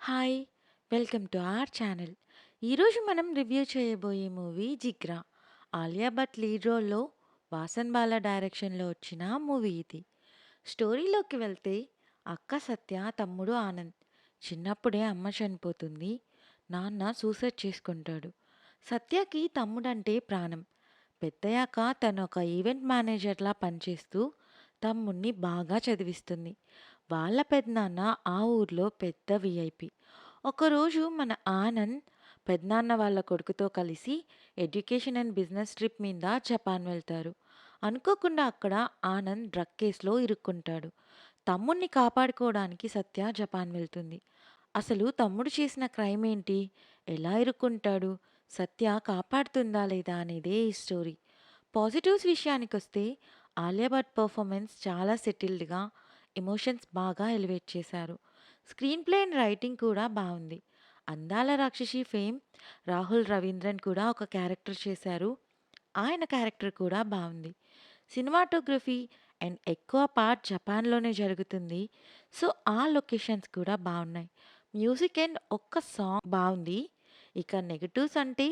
Hi! Welcome to our channel. ఈరోజు మనం review చేయబోయే మూవీ 'జిగ్రా'. ఆలియా భట్ లీడ్ రోల్‌లో, వాసన్ బాలా డైరెక్షన్‌లో వచ్చిన మూవీ ఇది. స్టోరీలోకి వెళ్తే అక్క సత్య, తమ్ముడు ఆనంద్. చిన్నప్పుడే అమ్మ చనిపోతుంది. నాన్న సూసైడ్ చేసుకుంటాడు. సత్యకి తమ్ముడంటే ప్రాణం. పెద్దయ్యాక తను ఒక ఈవెంట్ మేనేజర్‌లా పనిచేస్తూ తమ్ముడిని బాగా చదివిస్తుంది. వాళ్ళ పెదనాన్న ఆ ఊర్లో పెద్ద వీఐపీ. ఒకరోజు మన ఆనంద్ పెదనాన్న వాళ్ళ కొడుకుతో కలిసి ఎడ్యుకేషన్ అండ్ బిజినెస్ ట్రిప్ మీద జపాన్ వెళ్తారు. అనుకోకుండా అక్కడ ఆనంద్ డ్రగ్ కేసులో ఇరుక్కుంటాడు. తమ్ముడిని కాపాడుకోవడానికి సత్య జపాన్ వెళ్తుంది. అసలు తమ్ముడు చేసిన క్రైమ్ ఏంటి? ఎలా ఇరుక్కుంటాడు? సత్య కాపాడుతుందా లేదా అనేదే ఈ స్టోరీ. పాజిటివ్స్ విషయానికొస్తే ఆలియా భట్ పర్ఫార్మెన్స్ చాలా సెటిల్డ్‌గా, ఎమోషన్స్ బాగా ఎలివేట్ చేశారు. స్క్రీన్ ప్లే అండ్ రైటింగ్ కూడా బావుంది. 'అందాల రాక్షసి' ఫేమ్ రాహుల్ రవీంద్రన్ కూడా ఒక క్యారెక్టర్ చేశారు. ఆయన క్యారెక్టర్ కూడా బావుంది. సినిమాటోగ్రఫీ అండ్ ఎక్కువ పార్ట్ జపాన్‌లోనే జరుగుతుంది. సో, ఆ లొకేషన్స్ కూడా బావున్నాయి. మ్యూజిక్ అండ్ ఒక్క సాంగ్ బావుంది. ఇక నెగెటివ్స్ అంటే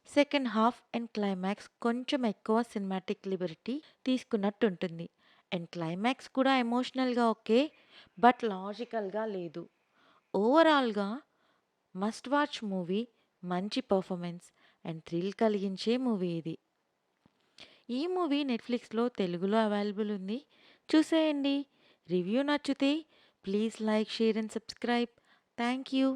సెకండ్ హాఫ్ అండ్ క్లైమాక్స్ కొంచెం ఎక్కువ సినిమాటిక్ లిబర్టీ తీసుకున్నట్టుంటుంది. అండ్ క్లైమాక్స్ కూడా ఎమోషనల్‌గా ఓకే. బట్ లాజికల్‌గా లేదు. ఓవరాల్‌గా మస్ట్ వాచ్ మూవీ. మంచి పర్ఫార్మెన్స్ అండ్ థ్రిల్ కలిగించే మూవీ ఇది. ఈ మూవీ నెట్‌ఫ్లిక్స్‌లో తెలుగులో అవైలబుల్ ఉంది. చూసేయండి. రివ్యూ నచ్చితే please like, share and subscribe. Thank you.